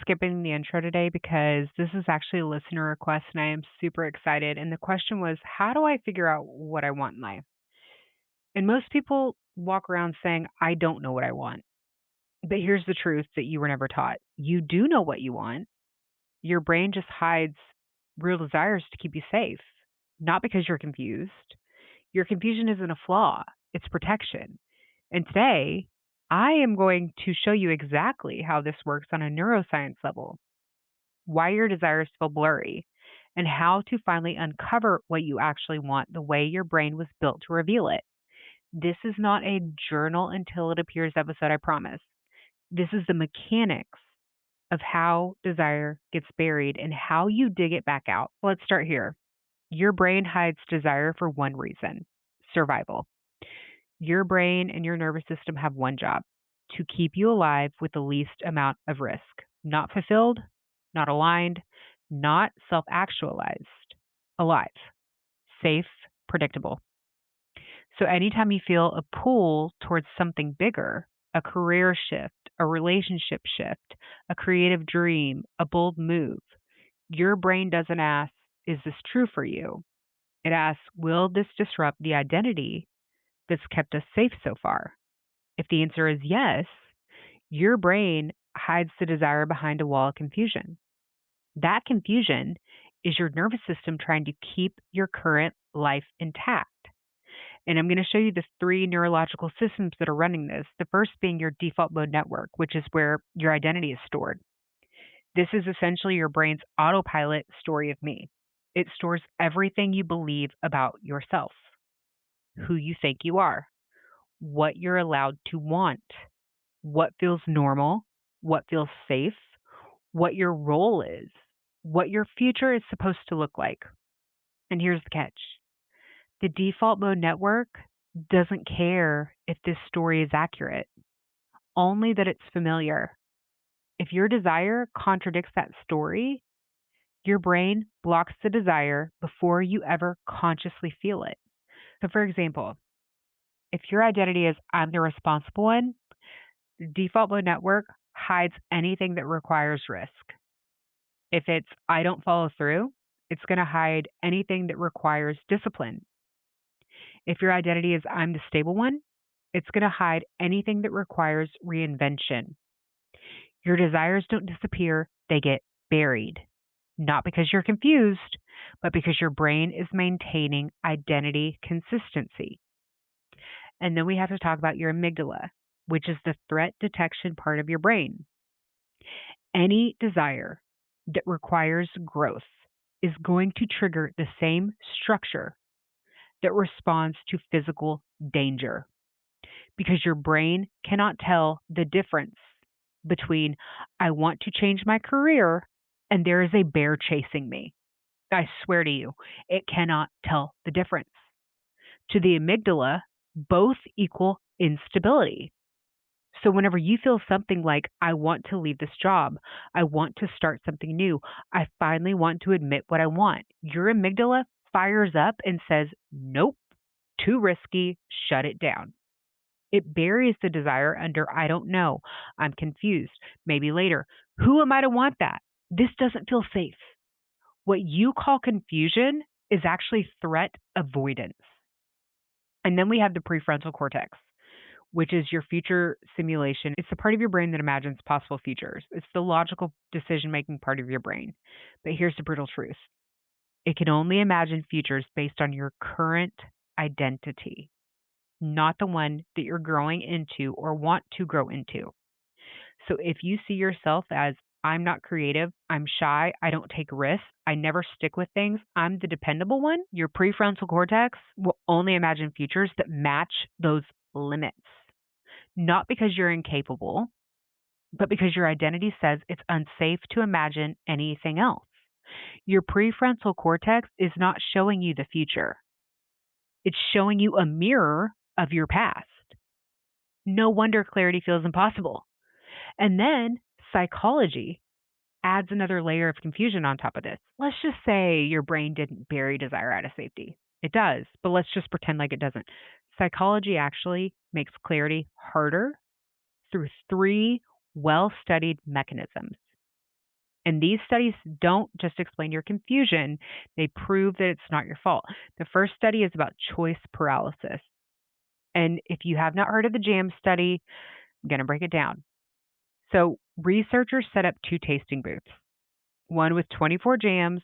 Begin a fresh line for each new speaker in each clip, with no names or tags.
skipping the intro today because this is actually a listener request and I am super excited. And the question was, how do I figure out what I want in life? And most people walk around saying, I don't know what I want. But here's the truth that you were never taught. You do know what you want. Your brain just hides real desires to keep you safe, not because you're confused. Your confusion isn't a flaw, it's protection. And today, I am going to show you exactly how this works on a neuroscience level, why your desires feel blurry, and how to finally uncover what you actually want the way your brain was built to reveal it. This is not a journal until it appears episode, I promise. This is the mechanics of how desire gets buried and how you dig it back out. Let's start here. Your brain hides desire for one reason: survival. Your brain and your nervous system have one job: to keep you alive with the least amount of risk. Not fulfilled, not aligned, not self actualized. Alive, safe, predictable. So anytime you feel a pull towards something bigger, a career shift, a relationship shift, a creative dream, a bold move, your brain doesn't ask, is this true for you? It asks, will this disrupt the identity that's kept us safe so far? If the answer is yes, your brain hides the desire behind a wall of confusion. That confusion is your nervous system trying to keep your current life intact. And I'm going to show you the three neurological systems that are running this. The first being your default mode network, which is where your identity is stored. This is essentially your brain's autopilot story of me. It stores everything you believe about yourself, who you think you are, what you're allowed to want, what feels normal, what feels safe, what your role is, what your future is supposed to look like. And here's the catch: the default mode network doesn't care if this story is accurate, only that it's familiar. If your desire contradicts that story, your brain blocks the desire before you ever consciously feel it. So, for example, if your identity is I'm the responsible one, the default mode network hides anything that requires risk. If it's I don't follow through, it's going to hide anything that requires discipline. If your identity is I'm the stable one, it's going to hide anything that requires reinvention. Your desires don't disappear, they get buried. Not because you're confused, but because your brain is maintaining identity consistency. And then we have to talk about your amygdala, which is the threat detection part of your brain. Any desire that requires growth is going to trigger the same structure that responds to physical danger, because your brain cannot tell the difference between I want to change my career and there is a bear chasing me. I swear to you, it cannot tell the difference. To the amygdala, both equal instability. So whenever you feel something like, I want to leave this job, I want to start something new, I finally want to admit what I want, your amygdala fires up and says, nope, too risky, shut it down. It buries the desire under I don't know, I'm confused, maybe later. Who am I to want that? This doesn't feel safe. What you call confusion is actually threat avoidance. And then we have the prefrontal cortex, which is your future simulation. It's the part of your brain that imagines possible futures. It's the logical decision-making part of your brain. But here's the brutal truth: it can only imagine futures based on your current identity, not the one that you're growing into or want to grow into. So if you see yourself as I'm not creative, I'm shy, I don't take risks, I never stick with things, I'm the dependable one, your prefrontal cortex will only imagine futures that match those limits. Not because you're incapable, but because your identity says it's unsafe to imagine anything else. Your prefrontal cortex is not showing you the future. It's showing you a mirror of your past. No wonder clarity feels impossible. And then psychology adds another layer of confusion on top of this. Let's just say your brain didn't bury desire out of safety. It does, but let's just pretend like it doesn't. Psychology actually makes clarity harder through three well-studied mechanisms. And these studies don't just explain your confusion, they prove that it's not your fault. The first study is about choice paralysis. And if you have not heard of the JAM study, I'm going to break it down. So, researchers set up two tasting booths, one with 24 jams,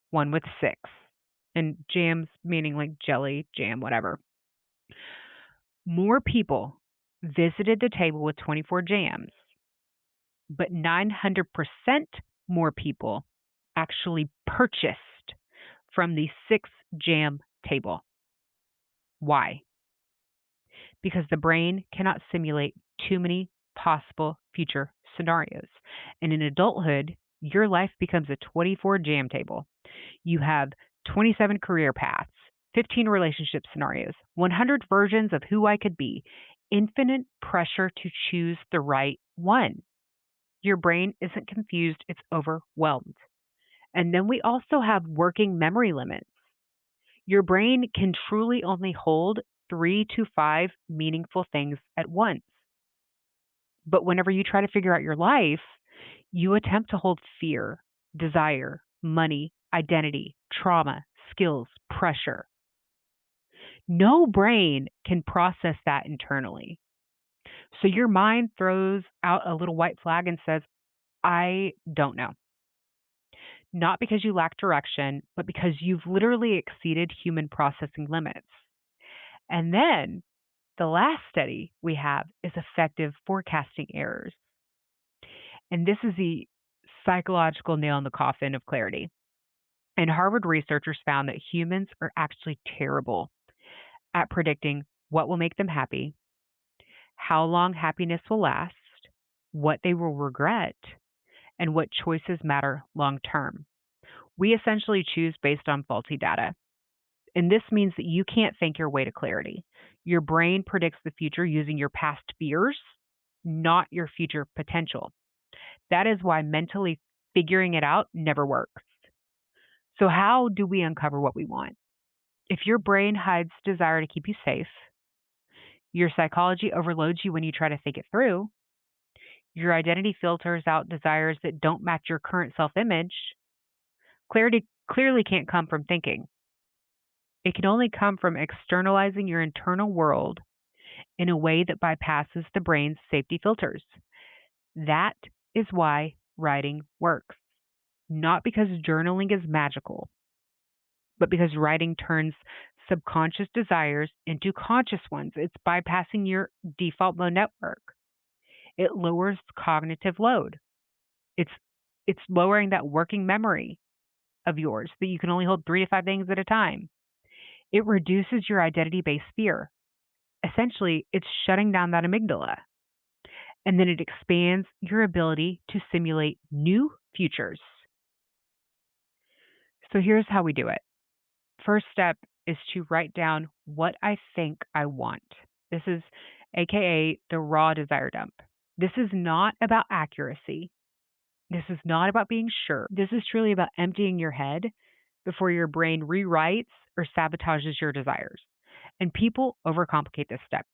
one with six. And jams meaning like jelly, jam, whatever. More people visited the table with 24 jams, but 900% more people actually purchased from the six jam table. Why? Because the brain cannot simulate too many possible future scenarios. And in adulthood, your life becomes a 24 jam table. You have 27 career paths, 15 relationship scenarios, 100 versions of who I could be, infinite pressure to choose the right one. Your brain isn't confused, it's overwhelmed. And then we also have working memory limits. Your brain can truly only hold 3 to 5 meaningful things at once. But whenever you try to figure out your life, you attempt to hold fear, desire, money, identity, trauma, skills, pressure. No brain can process that internally. So your mind throws out a little white flag and says, I don't know. Not because you lack direction, but because you've literally exceeded human processing limits. And then the last study we have is effective forecasting errors. And this is the psychological nail in the coffin of clarity. And Harvard researchers found that humans are actually terrible at predicting what will make them happy, how long happiness will last, what they will regret, and what choices matter long term. We essentially choose based on faulty data. And this means that you can't think your way to clarity. Your brain predicts the future using your past fears, not your future potential. That is why mentally figuring it out never works. So, how do we uncover what we want? If your brain hides desire to keep you safe, your psychology overloads you when you try to think it through, your identity filters out desires that don't match your current self image, clarity clearly can't come from thinking. It can only come from externalizing your internal world in a way that bypasses the brain's safety filters. That is why writing works. Not because journaling is magical, but because writing turns subconscious desires into conscious ones. It's bypassing your default mode network. It lowers cognitive load. It's it's lowering that working memory of yours that you can only hold 3 to 5 things at a time. It reduces your identity-based fear. Essentially, it's shutting down that amygdala. And then it expands your ability to simulate new futures. So here's how we do it. First step is to write down what I think I want. This is AKA the raw desire dump. This is not about accuracy. This is not about being sure. This is truly about emptying your head before your brain rewrites or sabotages your desires. And people overcomplicate this step.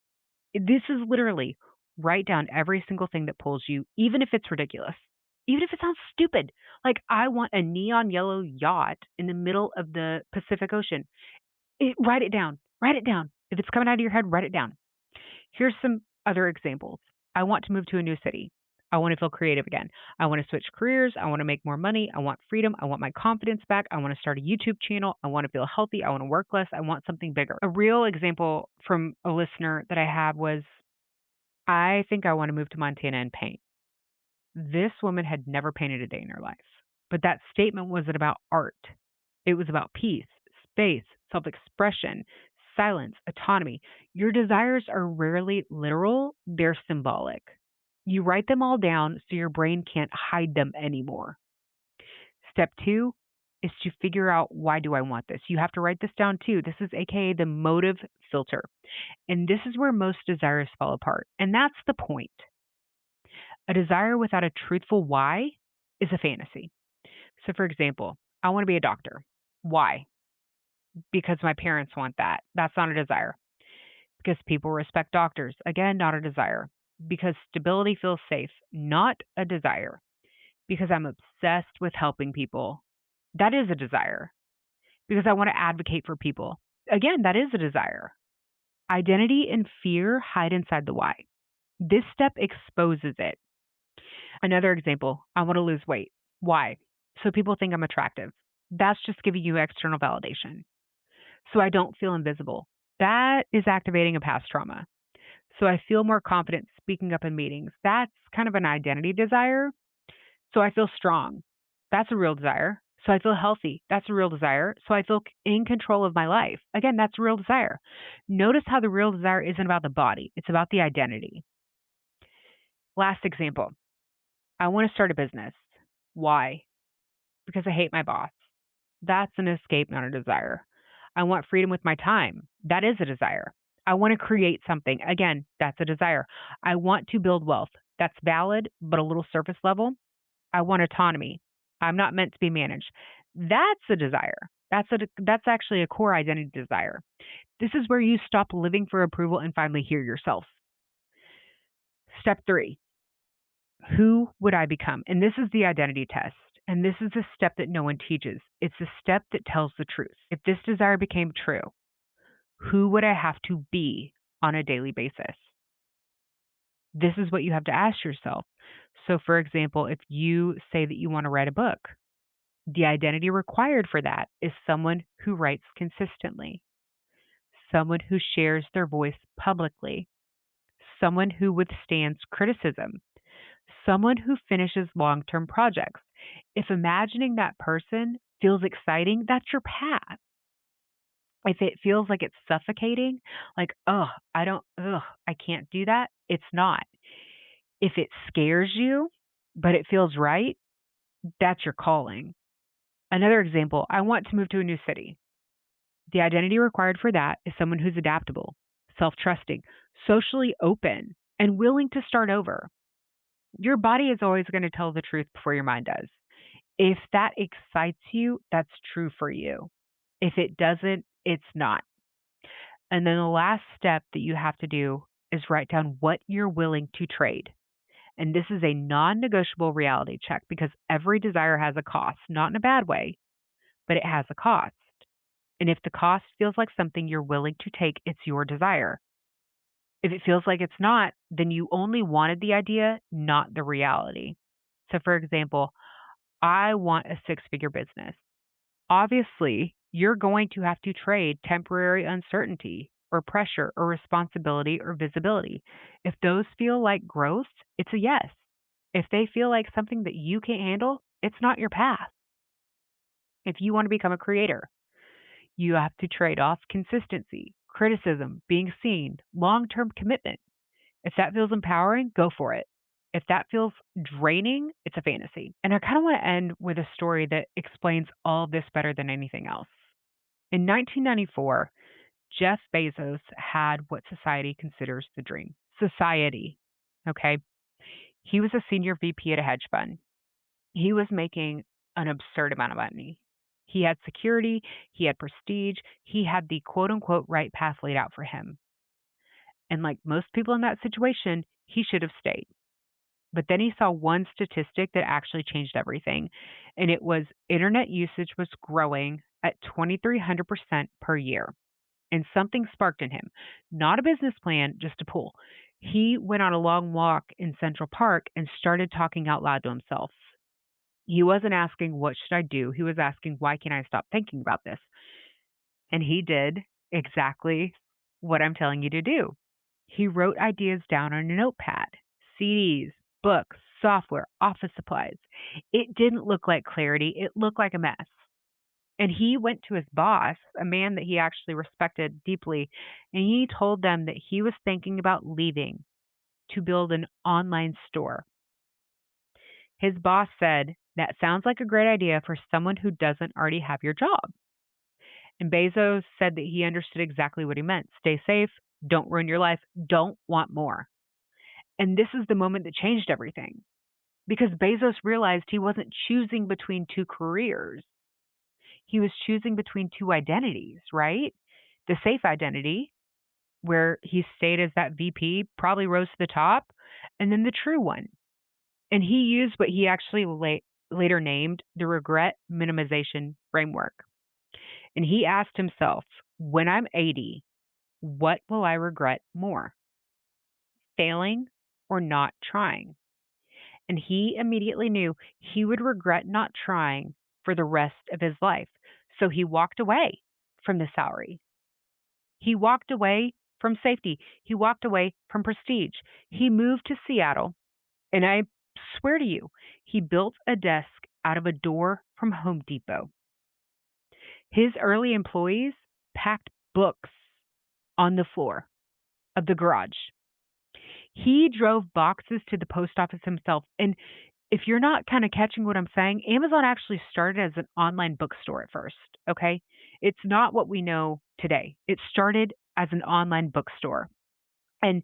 This is literally write down every single thing that pulls you, even if it's ridiculous, even if it sounds stupid. Like, I want a neon yellow yacht in the middle of the Pacific Ocean. Write it down. Write it down. If it's coming out of your head, write it down. Here's some other examples. I want to move to a new city. I want to feel creative again. I want to switch careers. I want to make more money. I want freedom. I want my confidence back. I want to start a YouTube channel. I want to feel healthy. I want to work less. I want something bigger. A real example from a listener that I had was, I think I want to move to Montana and paint. This woman had never painted a day in her life. But that statement wasn't about art. It was about peace, space, self expression, silence, autonomy. Your desires are rarely literal, they're symbolic. You write them all down so your brain can't hide them anymore. Step 2 is to figure out, why do I want this? You have to write this down too. This is AKA the motive filter. And this is where most desires fall apart. And that's the point. A desire without a truthful why is a fantasy. So, for example, I want to be a doctor. Why? Because my parents want that. That's not a desire. Because people respect doctors. Again, not a desire. Because stability feels safe. Not a desire. because I'm obsessed with helping people. That is a desire. Because I want to advocate for people. Again, that is a desire. Identity and fear hide inside the why. This step exposes it. Another example, I want to lose weight. Why? So people think I'm attractive. That's just giving you external validation. So I don't feel invisible. That is activating a past trauma. So I feel more confident speaking up in meetings. That's kind of an identity desire. So I feel strong. That's a real desire. So I feel healthy. That's a real desire. So I feel in control of my life. Again, that's a real desire. Notice how the real desire isn't about the body, it's about the identity. Last example, I want to start a business. Why? Because I hate my boss. That's an escape, not a desire. I want freedom with my time. That is a desire. I want to create something. Again, that's a desire. I want to build wealth. That's valid, but a little surface level. I want autonomy. I'm not meant to be managed. That's a desire. That's actually a core identity desire. This is where you stop living for approval and finally hear yourself. Step 3. Who would I become? And this is the identity test. And this is a step that no one teaches. It's a step that tells the truth. If this desire became true, who would I have to be on a daily basis? This is what you have to ask yourself. So, for example, if you say that you want to write a book, the identity required for that is someone who writes consistently, someone who shares their voice publicly, someone who withstands criticism, someone who finishes long term projects. If imagining that person feels exciting, that's your path. If it feels like it's suffocating, like, I can't do that, it's not. If it scares you, but it feels right, that's your calling. Another example, I want to move to a new city. The identity required for that is someone who's adaptable, self trusting, socially open, and willing to start over. Your body is always going to tell the truth before your mind does. If that excites you, that's true for you. If it doesn't, it's not. And then the last step that you have to do is write down what you're willing to trade. And this is a non negotiable reality check because every desire has a cost, not in a bad way, but it has a cost. And if the cost feels like something you're willing to take, it's your desire. If it feels like it's not, then you only wanted the idea, not the reality. So, for example, I want a 6-figure business. Obviously, you're going to have to trade temporary uncertainty or pressure or responsibility or visibility. If those feel like growth, it's a yes. If they feel like something that you can't handle, it's not your path. If you want to become a creator, you have to trade off consistency, criticism, being seen, long term commitment. If that feels empowering, go for it. If that feels draining, it's a fantasy. And I kind of want to end with a story that explains all this better than anything else. In 1994, Jeff Bezos had what society considers the dream. Society, okay? He was a senior VP at a hedge fund. He was making an absurd amount of money. He had security, he had prestige, he had the quote unquote right path laid out for him. And like most people in that situation, he should have stayed. But then he saw one statistic that actually changed everything. And it was internet usage was growing at 2,300% per year. And something sparked in him. Not a business plan, just a pull. He went on a long walk in Central Park and started talking out loud to himself. He wasn't asking, what should I do? He was asking, why can't I stop thinking about this? And he did exactly what I'm telling you to do. He wrote ideas down on a notepad, CDs, books, software, office supplies. It didn't look like clarity, it looked like a mess. And he went to his boss, a man that he actually respected deeply, and he told them that he was thinking about leaving to build an online store. His boss said, that sounds like a great idea for someone who doesn't already have your job. And Bezos said that he understood exactly what he meant. Stay safe, don't ruin your life, don't want more. And this is the moment that changed everything because Bezos realized he wasn't choosing between two careers. He was choosing between two identities, right? The safe identity, where he stayed as that VP, probably rose to the top, and then the true one. And he used what he actually later named the regret minimization framework. And he asked himself, when I'm 80, what will I regret more, failing or not trying? And he immediately knew he would regret not trying for the rest of his life. So he walked away from the salary. He walked away from safety. He walked away from prestige. He moved to Seattle, and I swear to you, he built a desk out of a door from Home Depot. His early employees packed books on the floor of the garage. He drove boxes to the post office himself. And if you're not kind of catching what I'm saying, Amazon actually started as an online bookstore at first, okay? It's not what we know today. It started as an online bookstore. And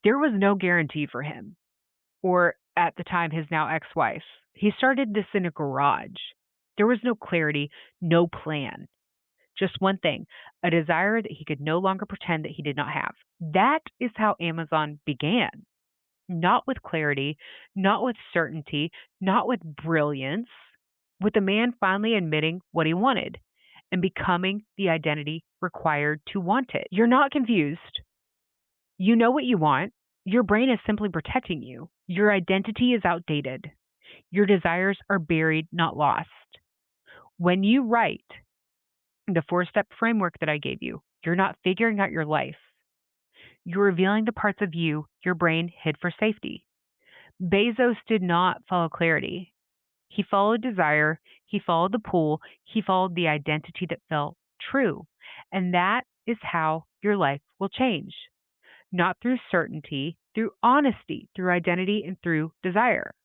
there was no guarantee for him, or at the time, his now ex wife. He started this in a garage. There was no clarity, no plan, just one thing, a desire that he could no longer pretend that he did not have. That is how Amazon began. Not with clarity, not with certainty, not with brilliance, with the man finally admitting what he wanted and becoming the identity required to want it. You're not confused. You know what you want. Your brain is simply protecting you. Your identity is outdated. Your desires are buried, not lost. When you write the 4-step framework that I gave you, you're not figuring out your life. You're revealing the parts of you your brain hid for safety. Bezos did not follow clarity. He followed desire, he followed the pull, he followed the identity that felt true. And that is how your life will change. Not through certainty, through honesty, through identity, and through desire.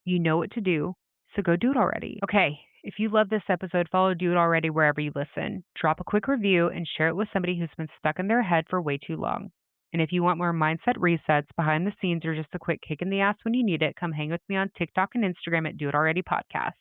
You know what to do, so go do it already. Okay, if you love this episode, follow Do It Already wherever you listen. Drop a quick review and share it with somebody who's been stuck in their head for way too long. And if you want more mindset resets, behind the scenes, or just a quick kick in the ass when you need it, come hang with me on TikTok and Instagram at Do It Already Podcast.